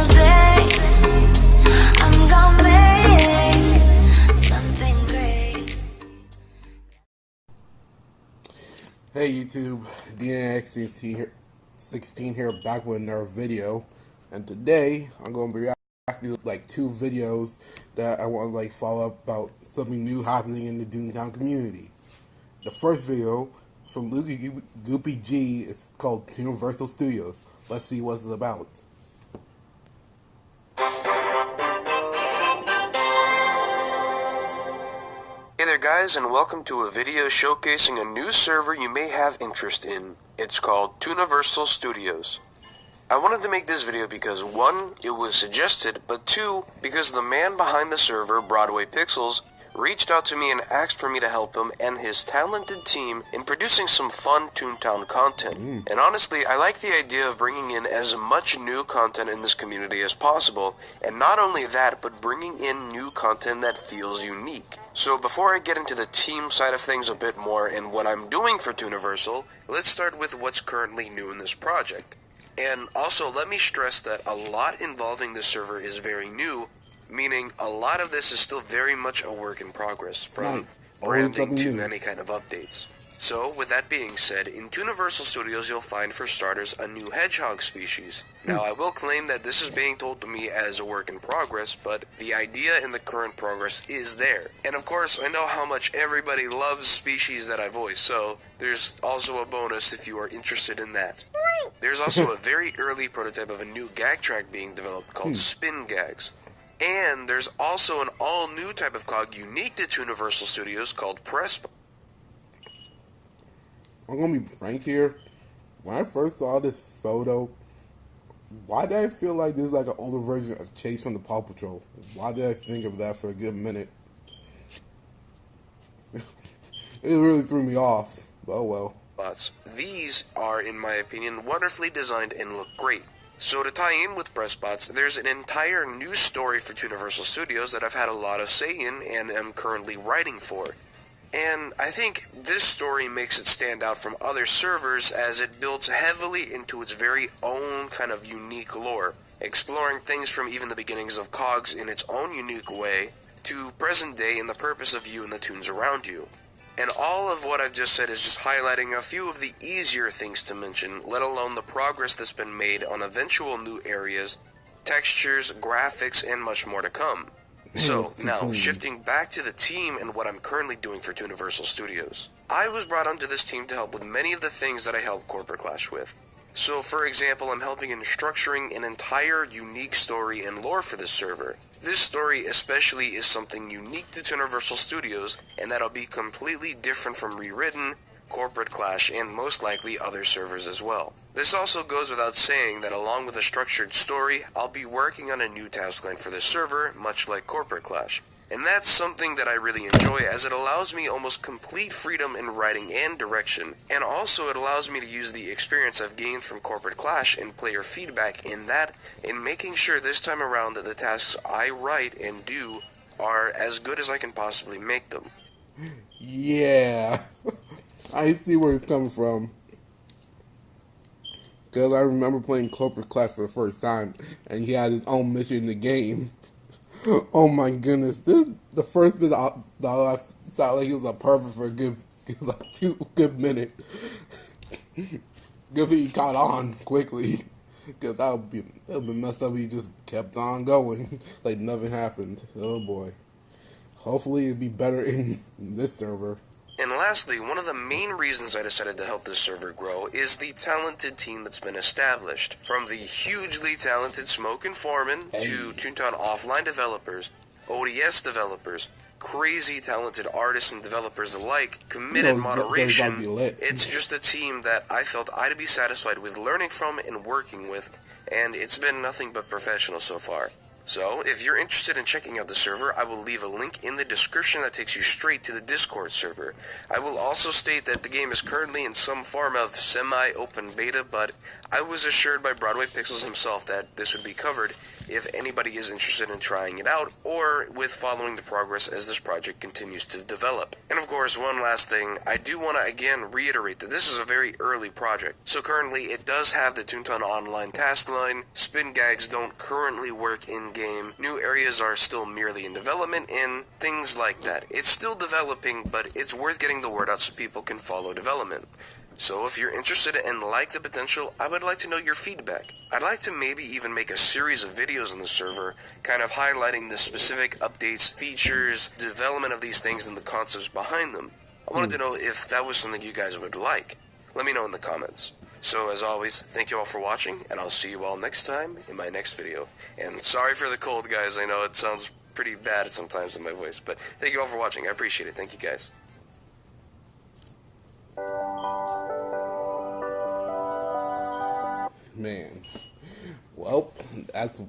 single day. I'm gonna make something great. Hey YouTube, DNX16 here, back with another video, and today I'm going to be reacting to like two videos that I want to follow up about something new happening in the Toontown community. The first video from Goopy G is called Toooniversal Studios. Let's see what it's about. Hey there guys, and welcome to a video showcasing a new server you may have interest in. It's called Toooniversal Studios. I wanted to make this video because 1, it was suggested, but 2, because the man behind the server, Broadway Pixels, reached out to me and asked for me to help him and his talented team in producing some fun Toontown content. And honestly, I like the idea of bringing in as much new content in this community as possible, and not only that, but bringing in new content that feels unique. So before I get into the team side of things a bit more and what I'm doing for Toooniversal, let's start with what's currently new in this project. And also, let me stress that a lot involving this server is very new, meaning a lot of this is still very much a work in progress, from branding to any kind of updates. So, with that being said, in Toooniversal Studios you'll find, for starters, a new hedgehog species. Now, I will claim that this is being told to me as a work in progress, but the idea in the current progress is there. And of course, I know how much everybody loves species that I voice, so there's also a bonus if you are interested in that. There's also a very early prototype of a new gag track being developed called Spin Gags. And there's also an all-new type of cog unique to Toooniversal Studios called Pressbots. I'm gonna be frank here. When I first saw this photo, why did I feel like this is like an older version of Chase from the Paw Patrol? Why did I think of that for a good minute? It really threw me off, but oh well. These are, in my opinion, wonderfully designed and look great. So to tie in with Pressbots, there's an entire new story for Toooniversal Studios that I've had a lot of say in and am currently writing for. And I think this story makes it stand out from other servers as it builds heavily into its very own kind of unique lore, exploring things from even the beginnings of cogs in its own unique way to present day and the purpose of you and the toons around you. And all of what I've just said is just highlighting a few of the easier things to mention, let alone the progress that's been made on eventual new areas, textures, graphics, and much more to come. So, now, shifting back to the team and what I'm currently doing for Toooniversal Studios. I was brought onto this team to help with many of the things that I helped Corporate Clash with. So, for example, I'm helping in structuring an entire unique story and lore for this server. This story especially is something unique to Toooniversal Studios, and that'll be completely different from Rewritten, Corporate Clash, and most likely other servers as well. This also goes without saying that along with a structured story, I'll be working on a new task line for this server, much like Corporate Clash. And that's something that I really enjoy, as it allows me almost complete freedom in writing and direction, and also it allows me to use the experience I've gained from Corporate Clash and player feedback in making sure this time around that the tasks I write and do are as good as I can possibly make them. Yeah, I see where it's coming from. Because I remember playing Corporate Clash for the first time, and he had his own mission in the game. Oh my goodness, this the first bit that I felt like he was a perfect for a good, like 2 good minutes. Good thing he caught on quickly, because that would be messed up if he just kept on going like nothing happened. Oh boy. Hopefully it'd be better in this server. And lastly, one of the main reasons I decided to help this server grow is the talented team that's been established. From the hugely talented Smoke and Foreman to Toontown offline developers, ODS developers, crazy talented artists and developers alike, committed moderation. It's just a team that I felt I'd be satisfied with learning from and working with, and it's been nothing but professional so far. So, if you're interested in checking out the server, I will leave a link in the description that takes you straight to the Discord server. I will also state that the game is currently in some form of semi-open beta, but I was assured by Broadway Pixels himself that this would be covered if anybody is interested in trying it out, or with following the progress as this project continues to develop. And of course, one last thing, I do want to again reiterate that this is a very early project. So currently, it does have the Toontown Online task line, spin gags don't currently work in-game, new areas are still merely in development, and things like that. It's still developing, but it's worth getting the word out so people can follow development. So if you're interested and like the potential, I would like to know your feedback. I'd like to maybe even make a series of videos on the server, kind of highlighting the specific updates, features, development of these things, and the concepts behind them. I wanted to know if that was something you guys would like. Let me know in the comments. So as always, thank you all for watching, and I'll see you all next time in my next video. And sorry for the cold, guys. I know it sounds pretty bad sometimes in my voice, but thank you all for watching. I appreciate it. Thank you, guys. Man, that's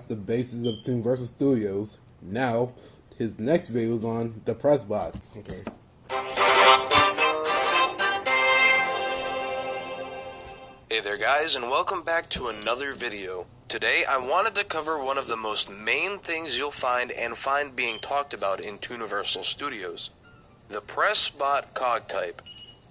the basis of Toooniversal Studios. Now, his next video is on the Pressbots. Okay. Hey there guys, and welcome back to another video. Today I wanted to cover one of the most main things you'll find being talked about in Toooniversal Studios, the Pressbot cog type.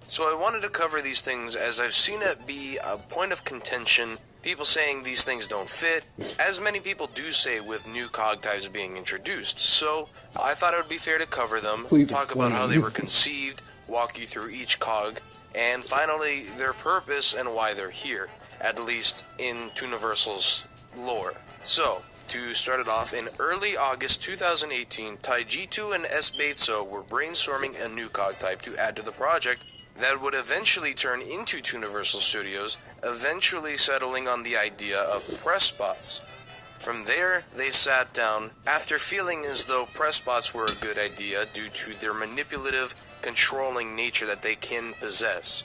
So I wanted to cover these things as I've seen it be a point of contention, people saying these things don't fit, as many people do say with new cog types being introduced. So I thought it would be fair to cover them, talk about how they were conceived, walk you through each cog, and finally their purpose and why they're here, at least in Toooniversal's lore. So, to start it off, in early August 2018, Taijitsu and S-Beitso were brainstorming a new cog type to add to the project that would eventually turn into Toooniversal Studios, eventually settling on the idea of Pressbots. From there, they sat down, after feeling as though Pressbots were a good idea due to their manipulative, controlling nature that they can possess.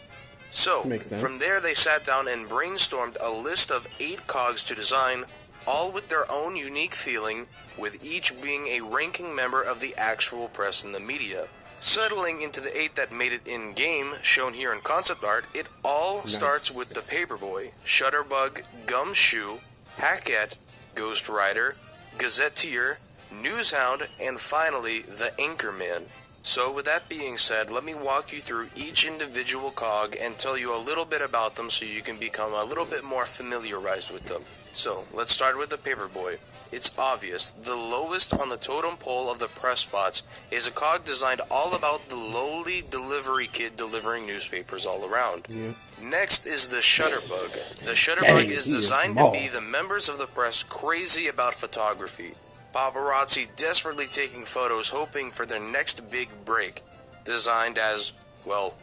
So, from there they sat down and brainstormed a list of 8 cogs to design, all with their own unique feeling, with each being a ranking member of the actual press and the media. Settling into the 8 that made it in-game, shown here in concept art, it all starts with the Paperboy, Shutterbug, Gumshoe, Hackett, Ghost Rider, Gazetteer, Newshound, and finally, the Anchorman. So with that being said, let me walk you through each individual cog and tell you a little bit about them so you can become a little bit more familiarized with them. So, let's start with the Paperboy. It's obvious, the lowest on the totem pole of the Pressbots is a cog designed all about the lowly delivery kid delivering newspapers all around. Yeah. Next is the Shutterbug. The Shutterbug is designed to be the members of the press crazy about photography. Paparazzi desperately taking photos hoping for their next big break. Designed as, well,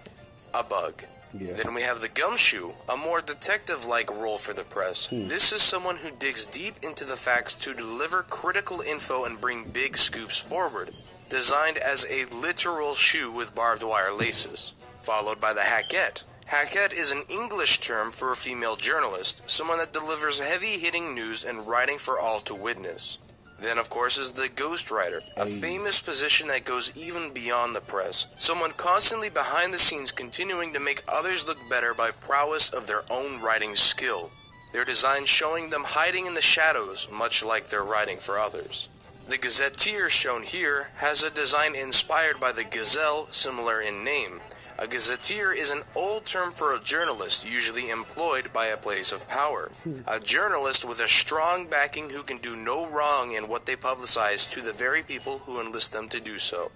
a bug. Yeah. Then we have the Gumshoe, a more detective-like role for the press. This is someone who digs deep into the facts to deliver critical info and bring big scoops forward. Designed as a literal shoe with barbed wire laces. Followed by the Hackett. Hackett is an English term for a female journalist, someone that delivers heavy-hitting news and writing for all to witness. Then, of course, is the Ghost Rider, a famous position that goes even beyond the press. Someone constantly behind the scenes continuing to make others look better by prowess of their own writing skill. Their design showing them hiding in the shadows, much like their writing for others. The Gazetteer, shown here, has a design inspired by the gazelle, similar in name. A gazetteer is an old term for a journalist, usually employed by a place of power. A journalist with a strong backing who can do no wrong in what they publicize to the very people who enlist them to do so.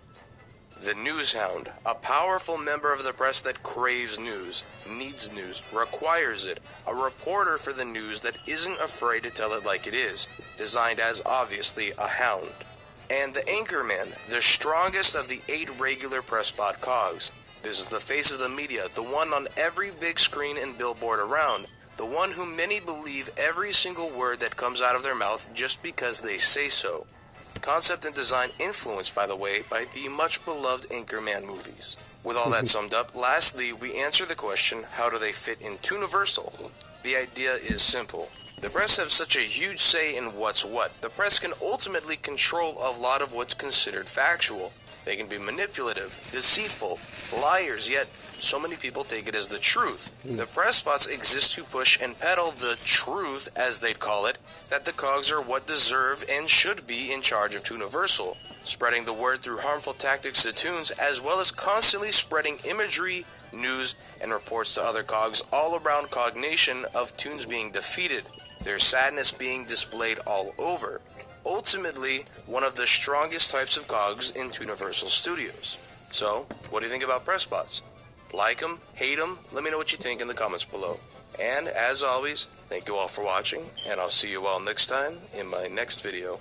The Newshound, a powerful member of the press that craves news, needs news, requires it, a reporter for the news that isn't afraid to tell it like it is, designed as obviously a hound. And the Anchorman, the strongest of the 8 regular Pressbot cogs. This is the face of the media, the one on every big screen and billboard around, the one who many believe every single word that comes out of their mouth just because they say so. Concept and design influenced, by the way, by the much-beloved Anchorman movies. With all that summed up, lastly, we answer the question, how do they fit in Toooniversal? The idea is simple. The press have such a huge say in what's what. The press can ultimately control a lot of what's considered factual. They can be manipulative, deceitful, liars, yet so many people take it as the truth. The Pressbots exist to push and peddle the truth, as they'd call it, that the cogs are what deserve and should be in charge of Toooniversal, spreading the word through harmful tactics to Toons, as well as constantly spreading imagery, news, and reports to other cogs all around Cognation of Toons being defeated, their sadness being displayed all over. Ultimately, one of the strongest types of cogs in Toooniversal Studios. So, what do you think about Pressbots? Like them? Hate them? Let me know what you think in the comments below. And, as always, thank you all for watching, and I'll see you all next time in my next video.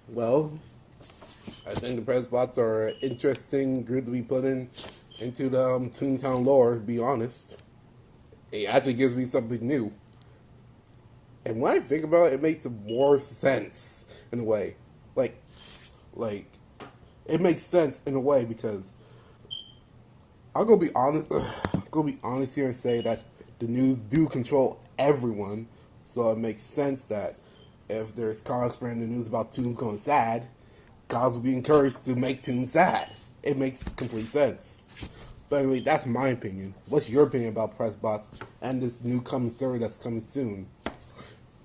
Well, I think the Pressbots are an interesting group to be put into the Toontown lore, to be honest. It actually gives me something new. And when I think about it, it makes more sense in a way. Like, it makes sense in a way because I'm gonna be honest here and say that the news do control everyone. So it makes sense that if there's cogs spreading the news about Toons going sad, cogs will be encouraged to make Toons sad. It makes complete sense. But anyway, that's my opinion. What's your opinion about Pressbots and this new coming server that's coming soon?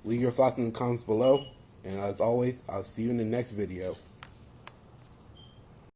Leave your thoughts in the comments below. And as always, I'll see you in the next video.